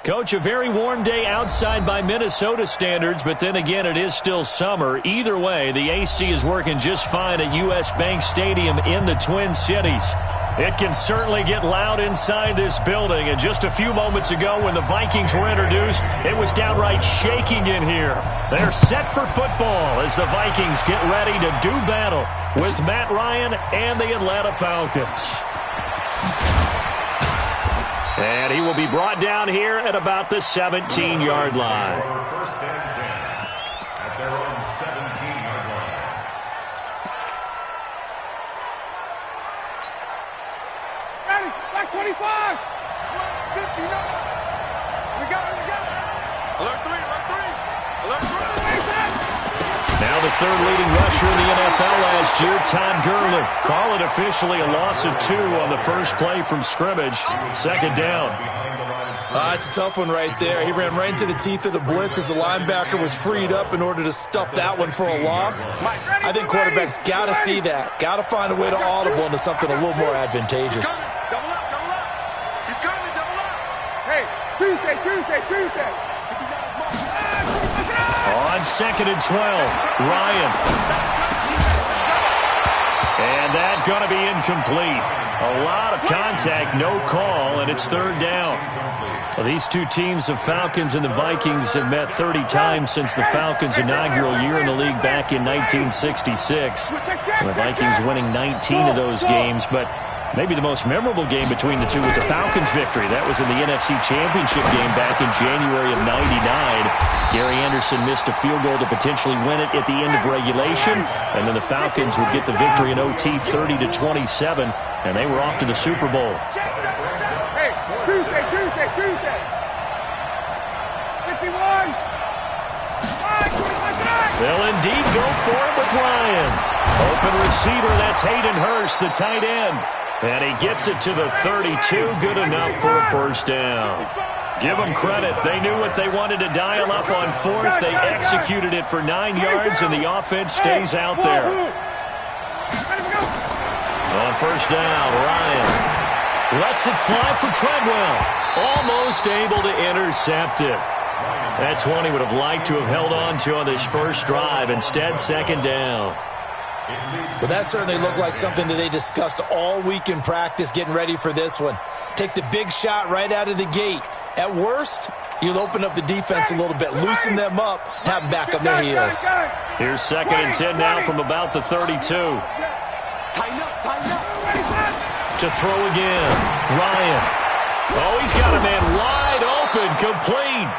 Coach, a very warm day outside by Minnesota standards, but then again, it is still summer. Either way, the AC is working just fine at U.S. Bank Stadium in the Twin Cities. It can certainly get loud inside this building, and just a few moments ago when the Vikings were introduced, it was downright shaking in here. They're set for football as the Vikings get ready to do battle with Matt Ryan and the Atlanta Falcons. And he will be brought down here at about the 17-yard line. First and 10 at their own 17-yard line. Ready, back 25. 50, no. We got it. Alert 3, alert 3. Alert 3. Now the third leading rusher in the NFL last year, Todd Gurley. Call it officially a loss of 2 on the first play from scrimmage. Second down. It's a tough one right there. He ran right into the teeth of the blitz as the linebacker was freed up in order to stuff that one for a loss. I think quarterbacks got to see that. Got to find a way to audible into something a little more advantageous. Double up. He's coming, double up. Hey, Tuesday. On 2nd and 12, Ryan. And that going to be incomplete. A lot of contact, no call, and it's third down. Well, these two teams, the Falcons and the Vikings, have met 30 times since the Falcons' inaugural year in the league back in 1966. And the Vikings winning 19 of those games, but maybe the most memorable game between the two was a Falcons victory. That was in the NFC Championship game back in January of '99. Gary Anderson missed a field goal to potentially win it at the end of regulation, and then the Falcons would get the victory in OT 30-27, and they were off to the Super Bowl. Hey, Tuesday. 51. They'll indeed go for it with Ryan. Open receiver, that's Hayden Hurst, the tight end. And he gets it to the 32, good enough for a first down. Give them credit. They knew what they wanted to dial up on fourth. They executed it for 9 yards, and the offense stays out there. On first down, Ryan lets it fly for Treadwell. Almost able to intercept it. That's one he would have liked to have held on to on this first drive. Instead, second down. But that certainly looked like something that they discussed all week in practice getting ready for this one. Take the big shot right out of the gate. At worst, you'll open up the defense a little bit, loosen them up, have them back on their heels. Here's 2nd and 10 now from about the 32. Tighten up. To throw again, Ryan. Oh, he's got a man wide open, complete.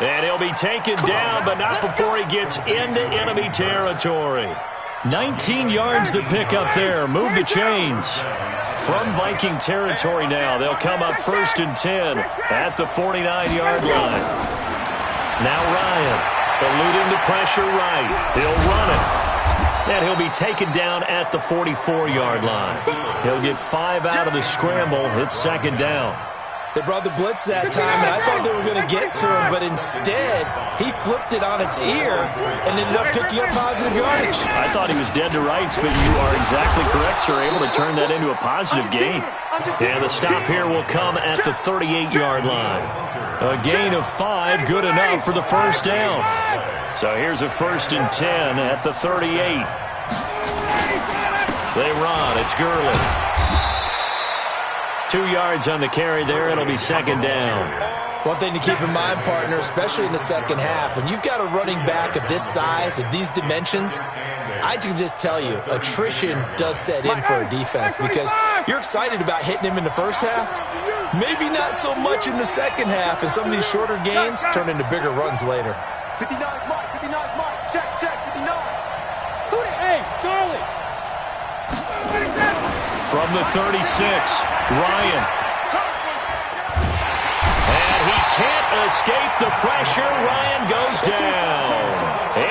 And he'll be taken down, but not before he gets into enemy territory. 19 yards to pick up there. Move the chains. From Viking territory now, they'll come up 1st and 10 at the 49-yard line. Now Ryan, eluding the pressure right. He'll run it. And he'll be taken down at the 44-yard line. He'll get 5 out of the scramble. It's second down. They brought the blitz that time, and I thought they were going to get to him, but instead, he flipped it on its ear and ended up picking up positive yardage. I thought he was dead to rights, but you are exactly correct, sir. Able to turn that into a positive gain. And the stop here will come at the 38-yard line. A gain of 5, good enough for the first down. So here's a 1st and 10 at the 38. They run. It's Gurley. 2 yards on the carry there. It'll be second down. One thing to keep in mind, partner, especially in the second half, when you've got a running back of this size, of these dimensions, I can just tell you, attrition does set in for a defense because you're excited about hitting him in the first half. Maybe not so much in the second half, and some of these shorter gains turn into bigger runs later. 59 mark, check, 59. Hey, Charlie. From the 36, Ryan. And he can't escape the pressure. Ryan goes down.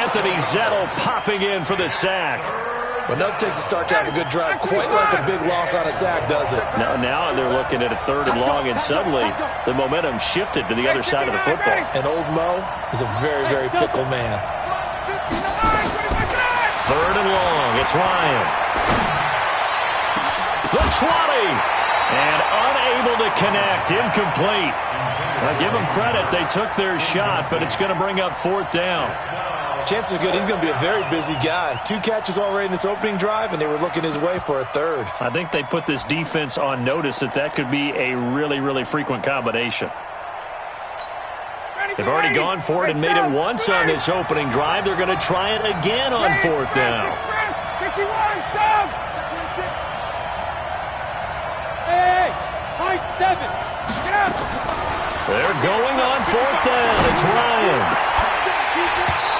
Anthony Zettel popping in for the sack. But nothing takes a start to have a good drive quite like a big loss on a sack, does it? Now they're looking at a 3rd and long, and suddenly the momentum shifted to the other side of the football. And old Mo is a very, very fickle man. 3rd and long. It's Ryan. The 20. And unable to connect. Incomplete. Now, give them credit. They took their shot, but it's going to bring up 4th down. Chances are good he's going to be a very busy guy. 2 catches already in this opening drive, and they were looking his way for a 3rd. I think they put this defense on notice that could be a really, really frequent combination. They've already gone for it and made it once on this opening drive. They're going to try it again on 4th down. They're going on 4th down. It's Ryan.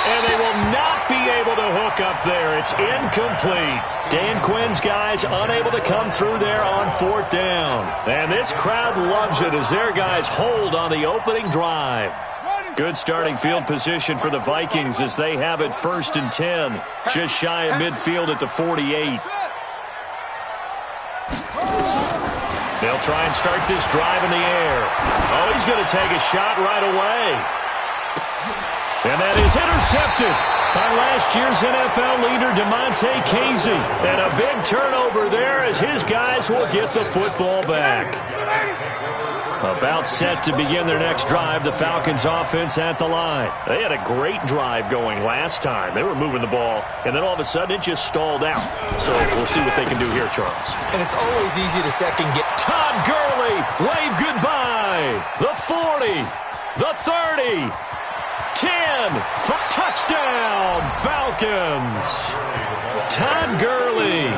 And they will not be able to hook up there. It's incomplete. Dan Quinn's guys unable to come through there on 4th down. And this crowd loves it as their guys hold on the opening drive. Good starting field position for the Vikings as they have it 1st and 10. Just shy of midfield at the 48. They'll try and start this drive in the air. Oh, he's going to take a shot right away. And that is intercepted by last year's NFL leader, DeMonte Casey. And a big turnover there as his guys will get the football back. About set to begin their next drive, the Falcons offense at the line. They had a great drive going last time. They were moving the ball, and then all of a sudden it just stalled out. So we'll see what they can do here, Charles. And it's always easy to second get. Todd Gurley, wave goodbye. The 40, the 30. 10, touchdown, Falcons. Todd Gurley,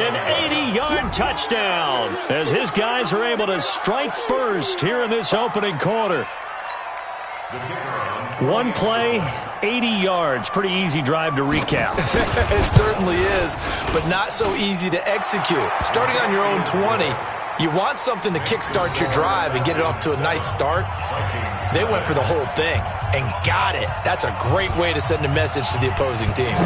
an 80-yard touchdown as his guys are able to strike first here in this opening quarter. One play, 80 yards. Pretty easy drive to recap. It certainly is, but not so easy to execute. Starting on your own 20, you want something to kickstart your drive and get it off to a nice start. They went for the whole thing and got it. That's a great way to send a message to the opposing team.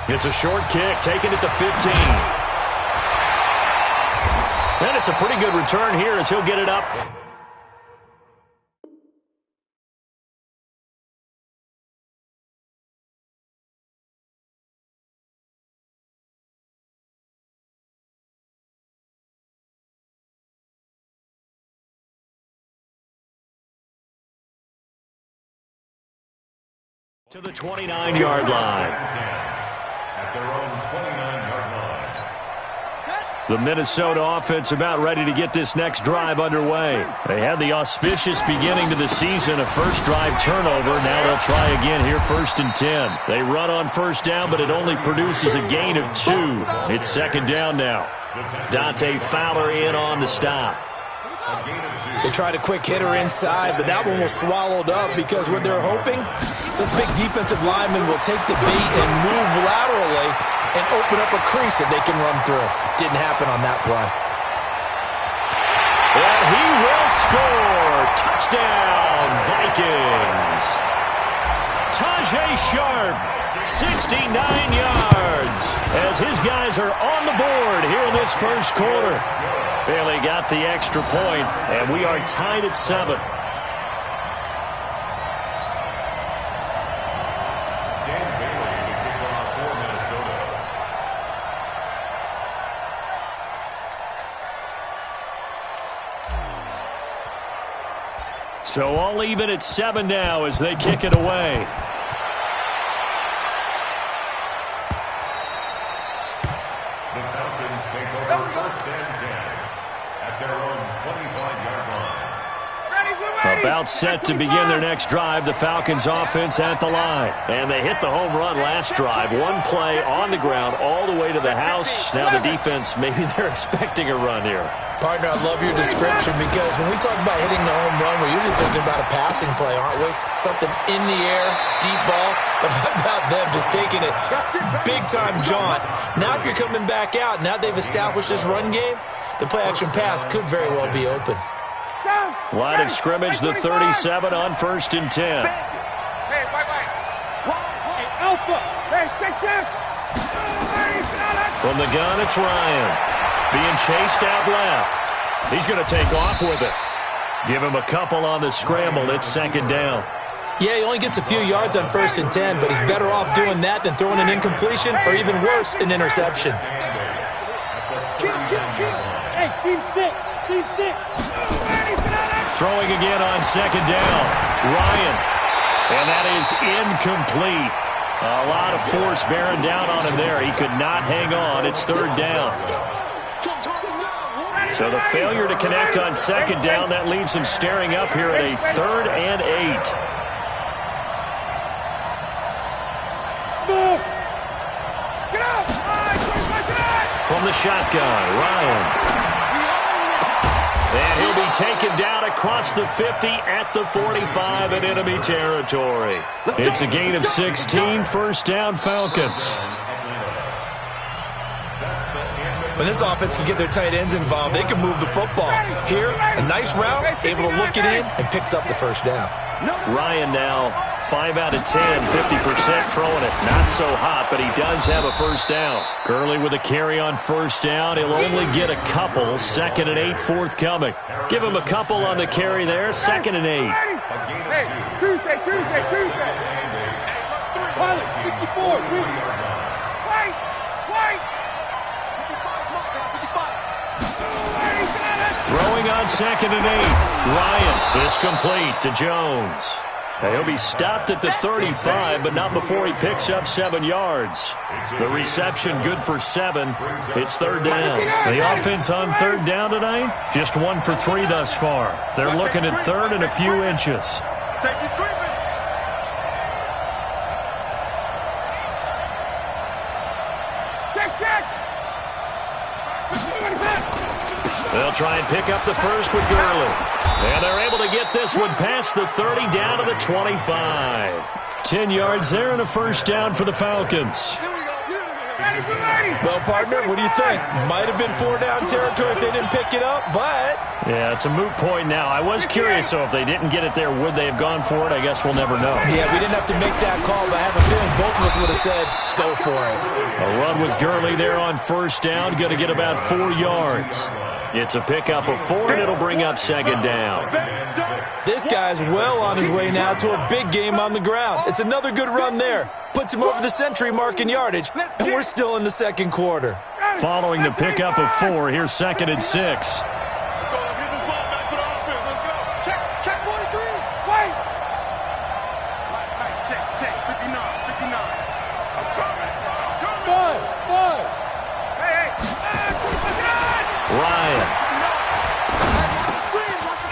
It's a short kick, taking it to 15. And it's a pretty good return here as he'll get it up. To the 29-yard line. At their own 29-yard line. The Minnesota offense about ready to get this next drive underway. They had the auspicious beginning to the season, a first drive turnover. Now they'll try again here, 1st and 10. They run on 1st down, but it only produces a gain of 2. It's 2nd down now. Dante Fowler in on the stop. They tried a quick hitter inside, but that one was swallowed up because what they're hoping, this big defensive lineman will take the bait and move laterally and open up a crease that they can run through. Didn't happen on that play. And he will score. Touchdown, Vikings. Tajay Sharp, 69 yards, as his guys are on the board here in this first quarter. Bailey got the extra point, and we are tied at 7. Dan Bailey to kick off for Minnesota. So all even at 7 now as they kick it away. The Falcons take over 1st and 10 at their own 25-yard line. About set to begin their next drive, the Falcons offense at the line. And they hit the home run last drive. One play on the ground all the way to the house. Now the defense, maybe they're expecting a run here. Partner, I love your description because when we talk about hitting the home run, we're usually thinking about a passing play, aren't we? Something in the air, deep ball. But how about them just taking it big-time jaunt? Now if you're coming back out, now they've established this run game, the play-action pass could very well be open. Line of scrimmage, the 37 on 1st and 10. Hey, Alpha. Hey, take care. From the gun, it's Ryan. Being chased out left. He's going to take off with it. Give him a couple on the scramble. It's 2nd down. Yeah, he only gets a few yards on 1st and 10, but he's better off doing that than throwing an incompletion or even worse, an interception. Hey, team 6. Team 6. Throwing again on 2nd down. Ryan. And that is incomplete. A lot of force bearing down on him there. He could not hang on. It's 3rd down. So the failure to connect on 2nd down, that leaves him staring up here at a 3rd and 8. From the shotgun, Ryan. And he'll be taken down across the 50 at the 45 in enemy territory. It's a gain of 16, 1st down Falcons. When this offense can get their tight ends involved, they can move the football. Here, a nice route, able to look it in, and picks up the 1st down. Ryan now 5 out of 10, 50% throwing it. Not so hot, but he does have a 1st down. Gurley with a carry on 1st down. He'll only get a couple. 2nd and 8 forthcoming. Give him a couple on the carry there. 2nd and 8. Hey, Tuesday. Pilot, 64. White. Throwing on 2nd and 8. Ryan is complete to Jones. He'll be stopped at the 35, but not before he picks up 7 yards. The reception good for 7. It's 3rd down. The offense on 3rd down tonight, just 1 for 3 thus far. They're looking at 3rd and a few inches. Safety's creeping. Check. They'll try and pick up the 1st with Gurley. And they're able to get this one past the 30 down to the 25. 10 yards there and a 1st down for the Falcons. Well, partner, what do you think? Might have been 4 down territory if they didn't pick it up, but... Yeah, it's a moot point now. I was curious, so if they didn't get it there, would they have gone for it? I guess we'll never know. Yeah, we didn't have to make that call, but I have a feeling both of us would have said, go for it. A run with Gurley there on 1st down. Going to get about 4 yards. It's a pickup of 4, and it'll bring up 2nd down. This guy's well on his way now to a big game on the ground. It's another good run there. Puts him over the century mark in yardage, and we're still in the 2nd quarter. Following the pickup of 4, here's 2nd and 6. Let's get this ball back for the offense. Let's go. Check 43. Wait. Check. 59. I'm coming. Five. Hey. Ryan.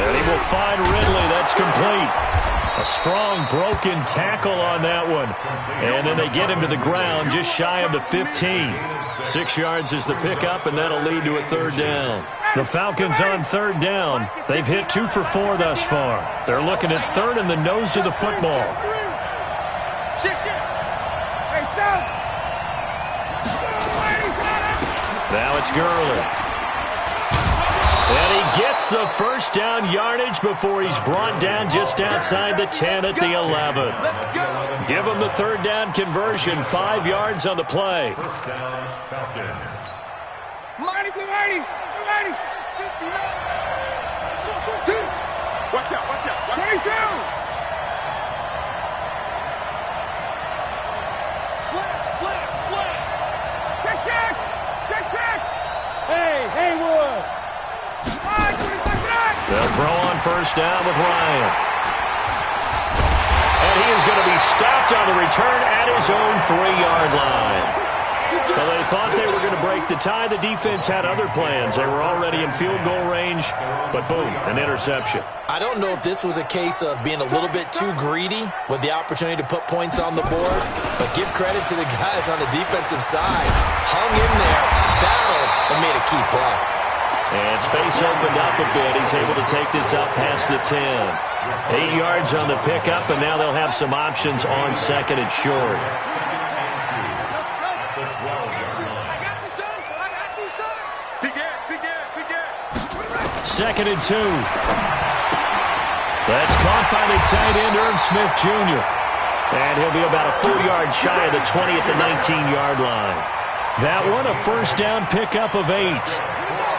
And he will find Ridley. That's complete. A strong broken tackle on that one. And then they get him to the ground just shy of the 15. 6 yards is the pickup, and that'll lead to a 3rd down. The Falcons on 3rd down. They've hit 2 for 4 thus far. They're looking at 3rd in the nose of the football. Shit. Hey, South. Now it's Gurley. And he gets the 1st down yardage before he's brought down just outside the 10 at the 11. Give him the 3rd down conversion, 5 yards on the play. 1st down, Falcons. Mighty. Watch out. 22. Slam. Check. Hey, Haywood. They'll throw on 1st down with Ryan. And he is going to be stopped on the return at his own 3-yard line. Well, they thought they were going to break the tie. The defense had other plans. They were already in field goal range, but boom, an interception. I don't know if this was a case of being a little bit too greedy with the opportunity to put points on the board, but give credit to the guys on the defensive side. Hung in there, battled, and made a key play. And space opened up a bit. He's able to take this up past the 10. 8 yards on the pickup, and now they'll have some options on 2nd and short. Second and 2. That's caught by the tight end, Irv Smith Jr. And he'll be about a 4-yard shy of the 20 at the 19-yard line. That one, a 1st down pickup of 8.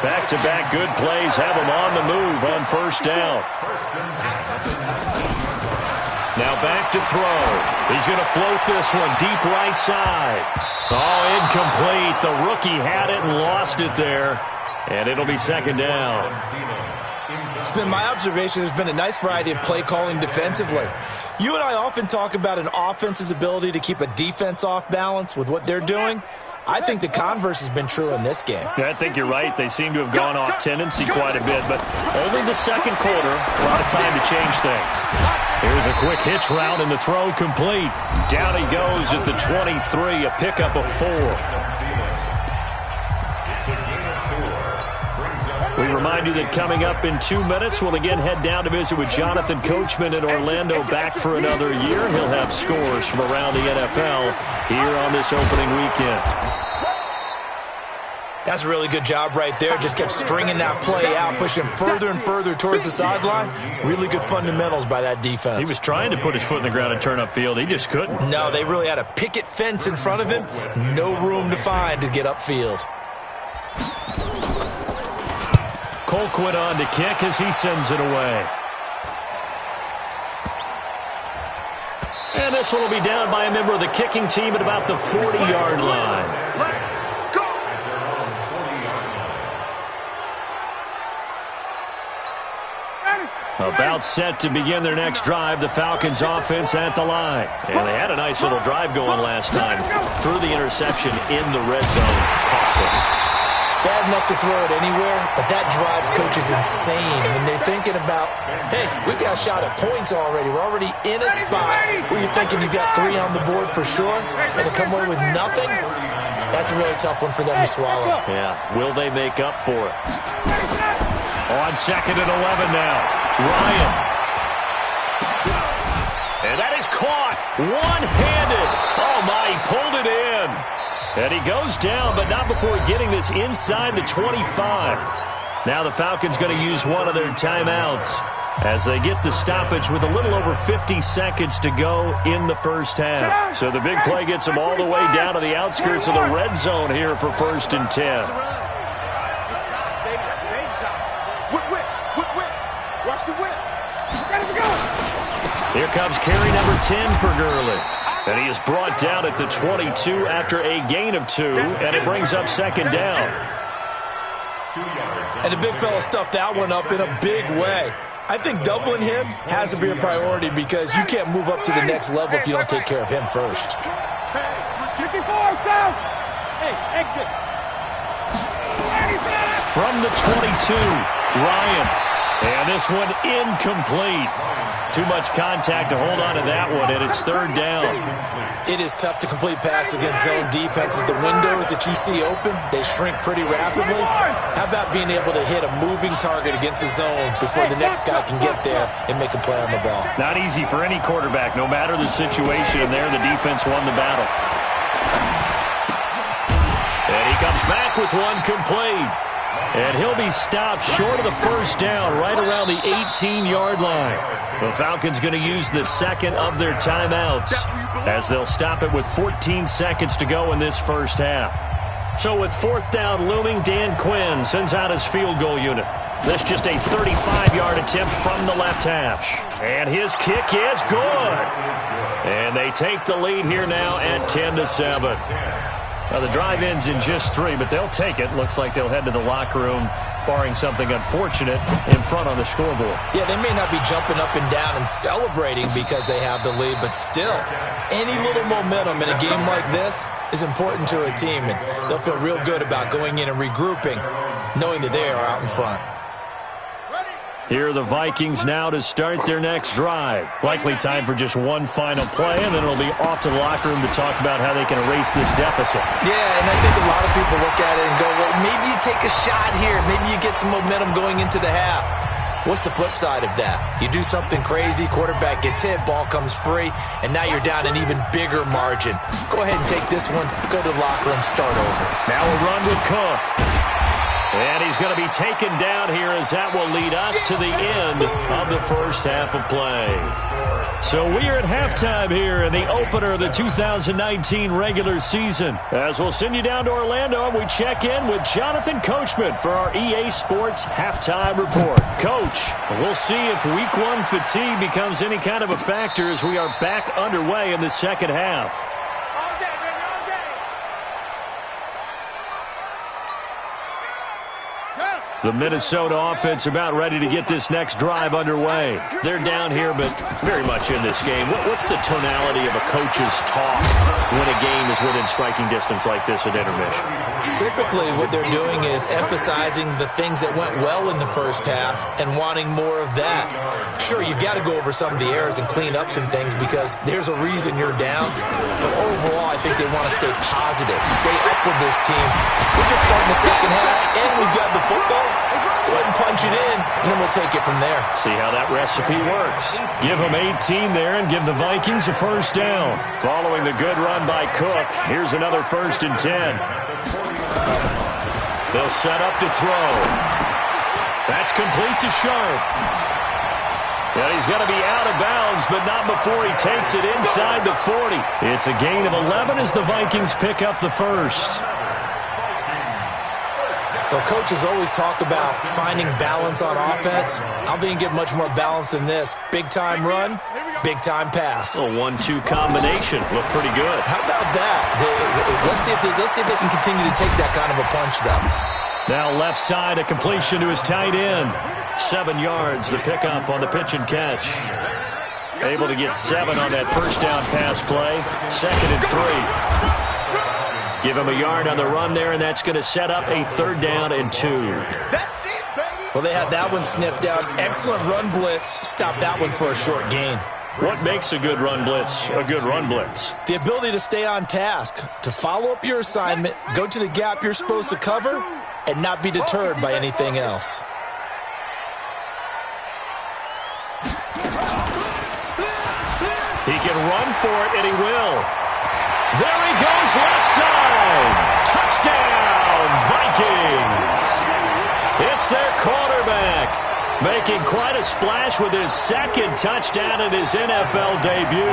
Back-to-back good plays have him on the move on 1st down. Now back to throw. He's going to float this one deep right side. Oh, incomplete. The rookie had it and lost it there. And it'll be second down. It's been my observation there's been a nice variety of play calling defensively. You and I often talk about an offense's ability to keep a defense off balance with what they're doing. I think the converse has been true in this game. Yeah, I think you're right. They seem to have gone off tendency quite a bit, but only the second quarter, a lot of time to change things. Here's a quick hitch route and the throw complete. Down he goes at the 23, a pickup of 4. We remind you that coming up in 2 minutes, we'll again head down to visit with Jonathan Coachman in Orlando, back for another year. He'll have scores from around the NFL here on this opening weekend. That's a really good job right there. Just kept stringing that play out, pushing further and further towards the sideline. Really good fundamentals by that defense. He was trying to put his foot in the ground and turn upfield. He just couldn't. No, they really had a picket fence in front of him. No room to find to get upfield. Colquitt on to kick as he sends it away. And this one will be down by a member of the kicking team at about the 40-yard line. About set to begin their next drive, the Falcons offense at the line. And they had a nice little drive going last time. Threw the interception in the red zone. Costly. Bad enough to throw it anywhere, but that drives coaches insane when they're thinking about, hey, we got a shot at points already. We're already in a spot where you're thinking you got 3 on the board for sure, and to come away with nothing, that's a really tough one for them to swallow. Yeah, will they make up for it? On second and 11 now, Ryan. And that is caught, one-handed. Oh, my, he pulled it in. And he goes down, but not before getting this inside the 25. Now the Falcons going to use one of their timeouts as they get the stoppage with a little over 50 seconds to go in the first half. So the big play gets them all the way down to the outskirts of the red zone here for 1st and 10. Here comes carry number 10 for Gurley. And he is brought down at the 22 after a gain of 2, and it brings up second down. And the big fella stuffed that one up in a big way. I think doubling him has to be a priority because you can't move up to the next level if you don't take care of him first. From the 22, Ryan. And this one incomplete. Too much contact to hold on to that one, and it's 3rd down. It is tough to complete passes against zone defenses. The windows that you see open, they shrink pretty rapidly. How about being able to hit a moving target against a zone before the next guy can get there and make a play on the ball? Not easy for any quarterback, no matter the situation. And there, the defense won the battle. And he comes back with one complete. And he'll be stopped short of the first down, right around the 18-yard line. The Falcons going to use the second of their timeouts as they'll stop it with 14 seconds to go in this first half. So with 4th down looming, Dan Quinn sends out his field goal unit. This just a 35-yard attempt from the left hash. And his kick is good. And they take the lead here now at 10-7. Now, the drive ends in just 3, but they'll take it. Looks like they'll head to the locker room, barring something unfortunate, in front on the scoreboard. Yeah, they may not be jumping up and down and celebrating because they have the lead, but still, any little momentum in a game like this is important to a team, and they'll feel real good about going in and regrouping, knowing that they are out in front. Here are the Vikings now to start their next drive. Likely time for just one final play, and then it'll be off to the locker room to talk about how they can erase this deficit. Yeah, and I think a lot of people look at it and go, well, maybe you take a shot here. Maybe you get some momentum going into the half. What's the flip side of that? You do something crazy, quarterback gets hit, ball comes free, and now you're down an even bigger margin. Go ahead and take this one, go to the locker room, start over. Now a run with Cook. And he's going to be taken down here as that will lead us to the end of the first half of play. So we are at halftime here in the opener of the 2019 regular season. As we'll send you down to Orlando, and we check in with Jonathan Coachman for our EA Sports Halftime Report. Coach, we'll see if Week 1 fatigue becomes any kind of a factor as we are back underway in the second half. The Minnesota offense about ready to get this next drive underway. They're down here, but very much in this game. What's the tonality of a coach's talk when a game is within striking distance like this at intermission? Typically, what they're doing is emphasizing the things that went well in the first half and wanting more of that. Sure, you've got to go over some of the errors and clean up some things because there's a reason you're down. But overall, I think they want to stay positive, stay up with this team. We're just starting the second half, and we've got the football. Let's go ahead and punch it in, and then we'll take it from there. See how that recipe works. Give them 18 there and give the Vikings a first down. Following the good run by Cook, here's another 1st and 10. They'll set up to throw. That's complete to Sharp. And he's going to be out of bounds, but not before he takes it inside the 40. It's a gain of 11 as the Vikings pick up the first. Well, coaches always talk about finding balance on offense. I don't think you get much more balance than this. Big-time run, big-time pass. A 1-2 combination. Look pretty good. How about that? Let's see if they can continue to take that kind of a punch, though. Now left side, a completion to his tight end. 7 yards, the pickup on the pitch and catch. Able to get 7 on that first down pass play. 2nd and 3. Give him a yard on the run there, and that's going to set up a 3rd down and 2. Well, they had that one sniffed out. Excellent run blitz. Stop that one for a short gain. What makes a good run blitz a good run blitz? The ability to stay on task, to follow up your assignment, go to the gap you're supposed to cover, and not be deterred by anything else. He can run for it, and he will. There he goes, left side. Touchdown, Vikings. It's their quarterback, making quite a splash with his 2nd touchdown in his NFL debut.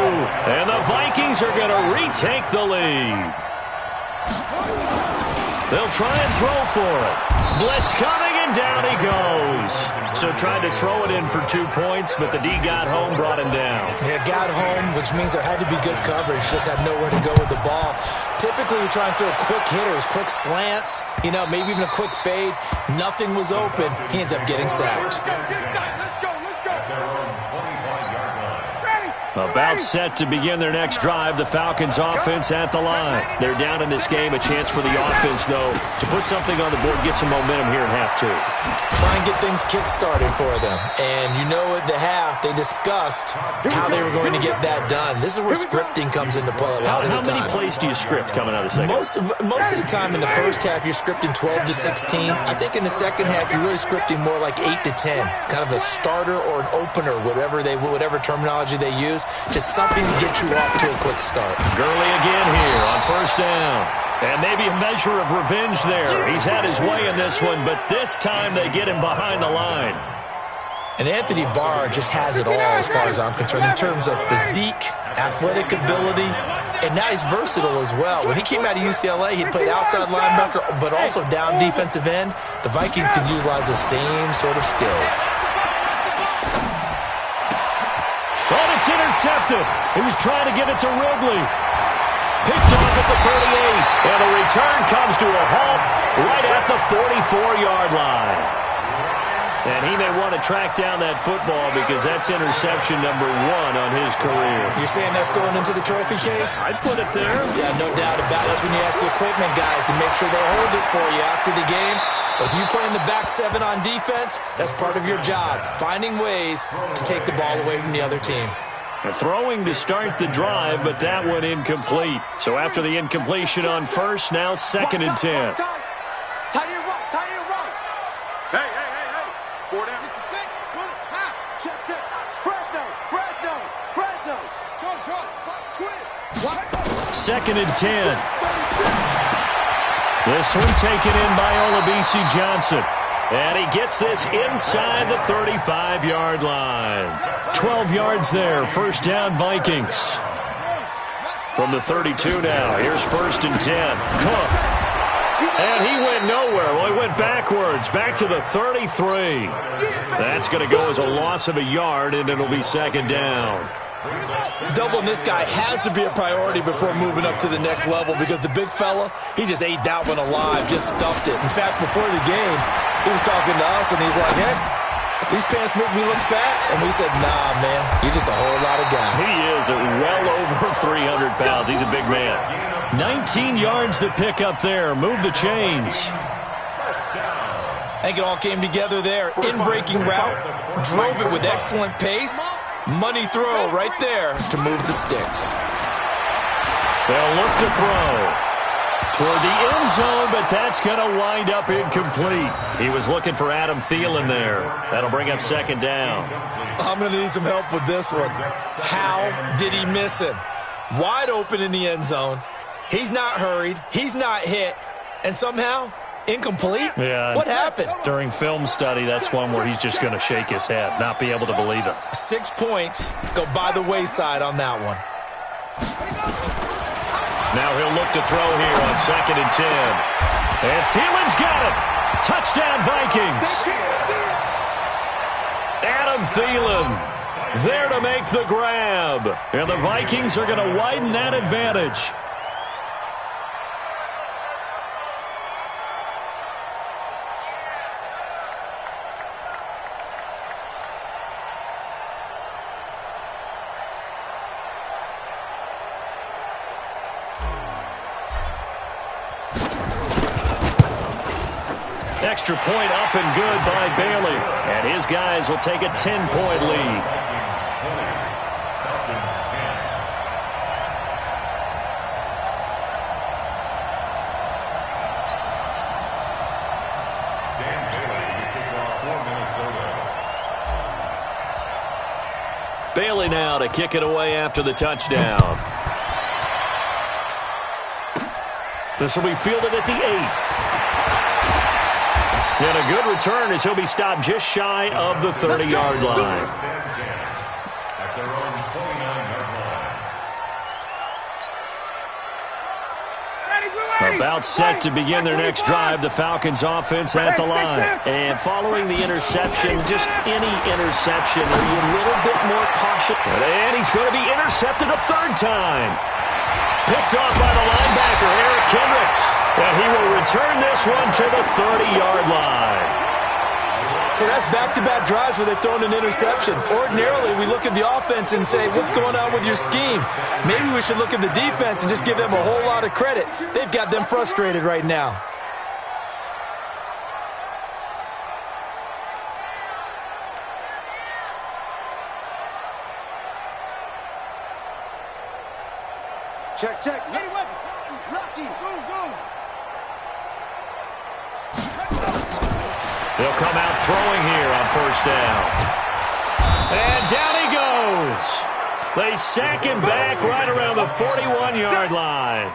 And the Vikings are going to retake the lead. They'll try and throw for it. Blitz coming, and down he goes. So tried to throw it in for 2 points, but the D got home, brought him down. Yeah, got home, which means there had to be good coverage. Just had nowhere to go with the ball. Typically, we try and throw quick hitters, quick slants, maybe even a quick fade. Nothing was open. He ends up getting sacked. About set to begin their next drive, the Falcons offense at the line. They're down in this game. A chance for the offense, though, to put something on the board, get some momentum here in half 2. Try and get things kick-started for them. And at the half, they discussed how they were going to get that done. This is where scripting comes into play a lot of the time. How many plays do you script coming out of the second? Most of the time in the first half, you're scripting 12 to 16. I think in the second half, you're really scripting more like 8 to 10. Kind of a starter or an opener, whatever terminology they use. Just something to get you off to a quick start. Gurley again here on 1st down. And maybe a measure of revenge there. He's had his way in this one, but this time they get him behind the line. And Anthony Barr just has it all as far as I'm concerned in terms of physique, athletic ability, and now he's versatile as well. When he came out of UCLA, he played outside linebacker, but also down defensive end. The Vikings can utilize the same sort of skills. But it's intercepted. He was trying to get it to Ridley. Picked off at the 38. And the return comes to a halt right at the 44-yard line. And he may want to track down that football because that's interception number 1 on his career. You're saying that's going into the trophy case? I'd put it there. Yeah, no doubt about it. That's when you ask the equipment guys to make sure they hold it for you after the game. But if you play in the back 7 on defense, that's part of your job, finding ways to take the ball away from the other team. Throwing to start the drive, but that one incomplete. So after the incompletion on 1st, now 2nd and 10. Tight end right. Hey. 4 down. 66. Check. Fresno. Short. Twins. 2nd and 10. This one taken in by Olabisi Johnson. And he gets this inside the 35-yard line. 12 yards there. First down, Vikings. From the 32 now. Here's 1st and 10. Cook. And he went nowhere. Well, he went backwards. Back to the 33. That's going to go as a loss of a yard, and it'll be 2nd down. Doubling this guy has to be a priority before moving up to the next level because the big fella, he just ate that one alive, just stuffed it. In fact, before the game, he was talking to us, and he's like, hey, these pants make me look fat. And we said, nah, man, you're just a whole lot of guy. He is at well over 300 pounds. He's a big man. 19 yards to pick up there. Move the chains. I think it all came together there. In-breaking route, drove it with excellent pace. Money throw right there to move the sticks. They'll look to throw toward the end zone, but that's going to wind up incomplete. He was looking for Adam Thielen there. That'll bring up 2nd down. I'm going to need some help with this one. How did he miss him? Wide open in the end zone. He's not hurried. He's not hit. And somehow, incomplete? Yeah. What happened? During film study, that's one where he's just going to shake his head, not be able to believe it. 6 points go by the wayside on that one. Now he'll look to throw here on 2nd and 10. And Thielen's got it. Touchdown, Vikings. Adam Thielen there to make the grab. And the Vikings are going to widen that advantage. Extra point up and good by Bailey. And his guys will take a 10-point lead. Dan Bailey, the kickoff for Minnesota. Bailey now to kick it away after the touchdown. This will be fielded at the 8. And a good return as he'll be stopped just shy of the 30-yard line. At their own 29-yard line. About set to begin their next drive, the Falcons offense at the line. And following the interception, just any interception, are you a little bit more cautious? And he's going to be intercepted a 3rd time. Picked off by the linebacker, Eric Kendricks. And he will return this one to the 30-yard line. So that's back-to-back drives where they've thrown an interception. Ordinarily, we look at the offense and say, what's going on with your scheme? Maybe we should look at the defense and just give them a whole lot of credit. They've got them frustrated right now. Check, check. Ready, weapon. Rocky, go, go. He'll come out throwing here on 1st down. And down he goes. They sack him back right around the 41-yard line.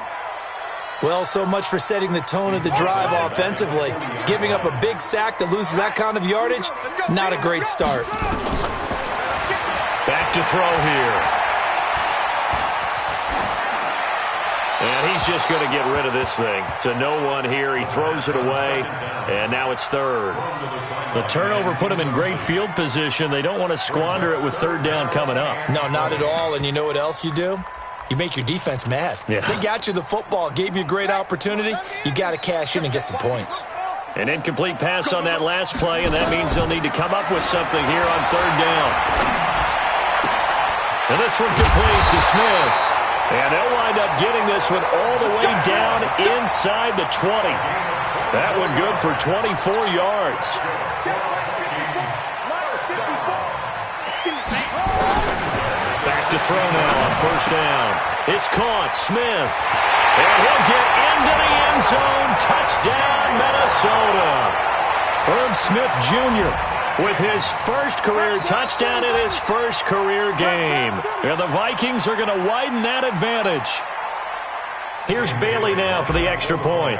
Well, so much for setting the tone of the drive offensively. Giving up a big sack that loses that kind of yardage, not a great start. Back to throw here. And he's just going to get rid of this thing. To no one here. He throws it away, and now it's 3rd. The turnover put him in great field position. They don't want to squander it with 3rd down coming up. No, not at all. And you know what else you do? You make your defense mad. Yeah. They got you the football, gave you a great opportunity. You got to cash in and get some points. An incomplete pass on that last play, and that means they'll need to come up with something here on 3rd down. And this one complete to Smith. And they'll wind up getting this one all the way down inside the 20. That one good for 24 yards. Back to throw now on 1st down. It's caught. Smith. And he'll get into the end zone. Touchdown, Minnesota. Herb Smith Jr. with his 1st career touchdown in his 1st career game. And the Vikings are going to widen that advantage. Here's Bailey now for the extra point.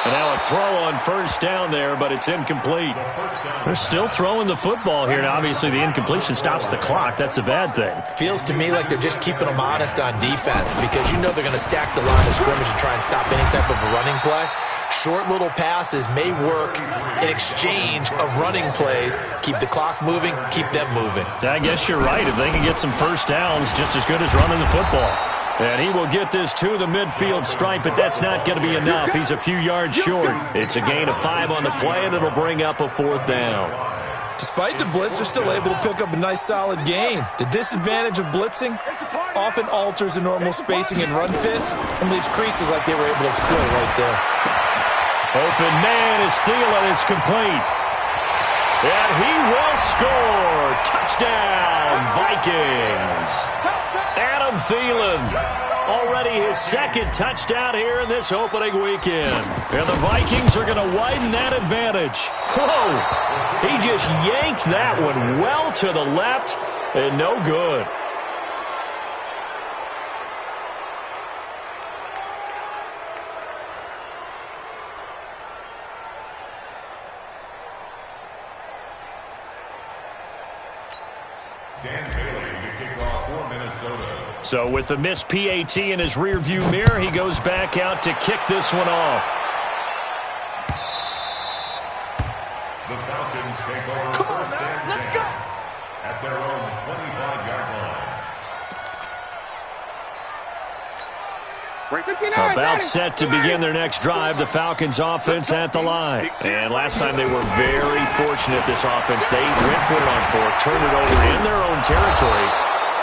And now a throw on first down there, but it's incomplete. They're still throwing the football here, and obviously the incompletion stops the clock. That's a bad thing. Feels to me like they're just keeping them honest on defense because you know they're going to stack the line of scrimmage and try and stop any type of a running play. Short little passes may work in exchange of running plays. Keep the clock moving, keep them moving. I guess you're right. If they can get some first downs, just as good as running the football. And he will get this to the midfield stripe, but that's not going to be enough. He's a few yards short. It's a gain of 5 on the play, and it'll bring up a 4th down. Despite the blitz, they're still able to pick up a nice solid gain. The disadvantage of blitzing often alters the normal spacing and run fits and leaves creases like they were able to exploit right there. Open man is Thielen. It's complete. And he will score. Touchdown, Vikings. Adam Thielen, already his 2nd touchdown here in this opening weekend. And the Vikings are going to widen that advantage. Whoa! He just yanked that one well to the left and no good. So with the missed PAT in his rearview mirror, he goes back out to kick this one off. The Falcons take over first and 10 at their own 25-yard line. About set to begin their next drive, the Falcons offense at the line. And last time they were very fortunate, this offense. They went for it on 4, turned it over in their own territory.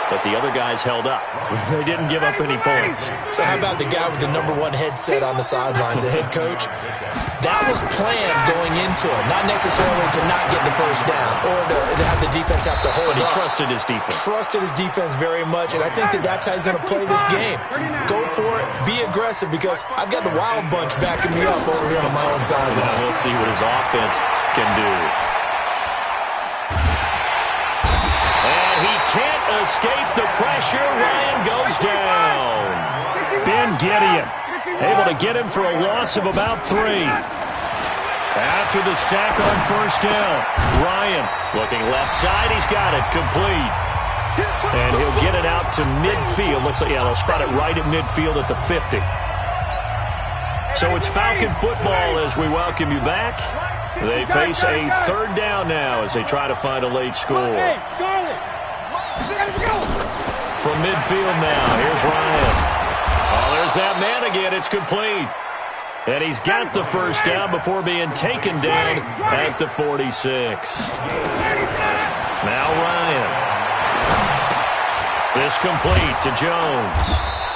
But the other guys held up. They didn't give up any points. So how about the guy with the #1 headset on the sidelines, the head coach? That was planned going into it, not necessarily to not get the first down or to have the defense have to hold up. But he trusted his defense. Trusted his defense very much, and I think that's how he's going to play this game. Go for it, be aggressive, because I've got the wild bunch backing me up over here on my own sideline. Now we'll see what his offense can do. Can't escape the pressure. Ryan goes down. Ben Gideon able to get him for a loss of about 3. After the sack on first down, Ryan looking left side. He's got it complete. And he'll get it out to midfield. Looks like, yeah, they'll spot it right at midfield at the 50. So it's Falcon football as we welcome you back. They face a 3rd down now as they try to find a late score. From midfield now, here's Ryan. Oh, there's that man again. It's complete. And he's got the first down before being taken down at the 46. Now Ryan. This complete to Jones.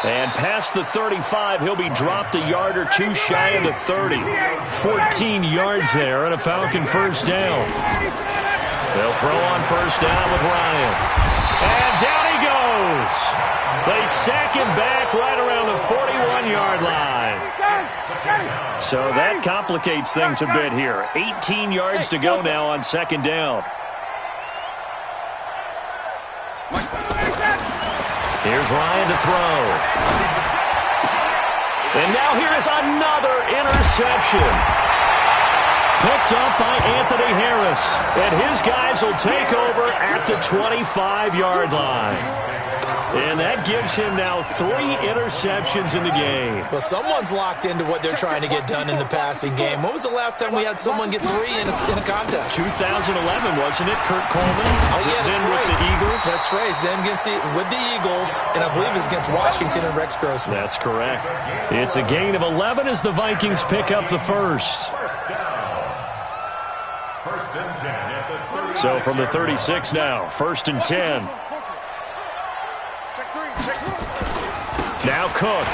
And past the 35, he'll be dropped a yard or 2 shy of the 30. 14 yards there and a Falcon first down. They'll throw on first down with Ryan. And down he goes. They sack him back right around the 41-yard line. So that complicates things a bit here. 18 yards to go now on 2nd down. Here's Ryan to throw. And now here is another interception. Picked up by Anthony Harris. And his guys will take over at the 25-yard line. And that gives him now 3 interceptions in the game. Well, someone's locked into what they're trying to get done in the passing game. When was the last time we had someone get 3 in a contest? 2011, wasn't it? Kurt Coleman? Oh, yeah, that's then right. With the Eagles? That's right. Then with the Eagles, and I believe it's against Washington and Rex Grossman. That's correct. It's a gain of 11 as the Vikings pick up the first. First and 10 at the 36. So from the 36 now, 1st and 10. Now Cook.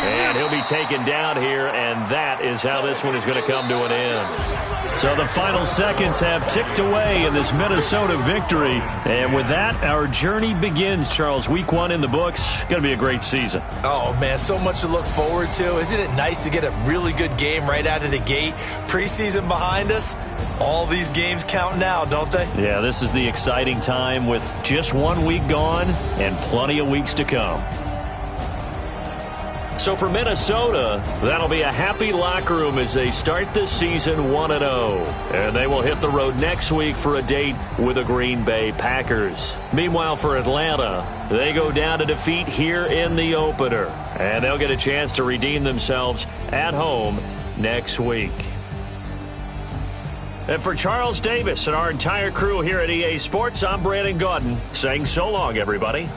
And he'll be taken down here, and that is how this one is going to come to an end. So the final seconds have ticked away in this Minnesota victory. And with that, our journey begins, Charles. Week 1 in the books. Going to be a great season. Oh, man, so much to look forward to. Isn't it nice to get a really good game right out of the gate? Preseason behind us. All these games count now, don't they? Yeah, this is the exciting time with just 1 week gone and plenty of weeks to come. So for Minnesota, that'll be a happy locker room as they start this season 1-0. And they will hit the road next week for a date with the Green Bay Packers. Meanwhile, for Atlanta, they go down to defeat here in the opener. And they'll get a chance to redeem themselves at home next week. And for Charles Davis and our entire crew here at EA Sports, I'm Brandon Gaudin saying so long, everybody.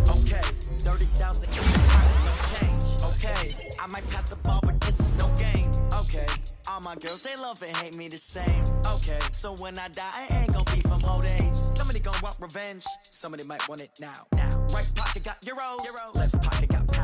Okay, 30,000 no change. Okay, I might pass the ball, but this is no game. Okay, all my girls, they love and hate me the same. Okay, so when I die, I ain't gon' be from old age. Somebody gon' want revenge, somebody might want it now. Right pocket got euros, left pocket got pounds.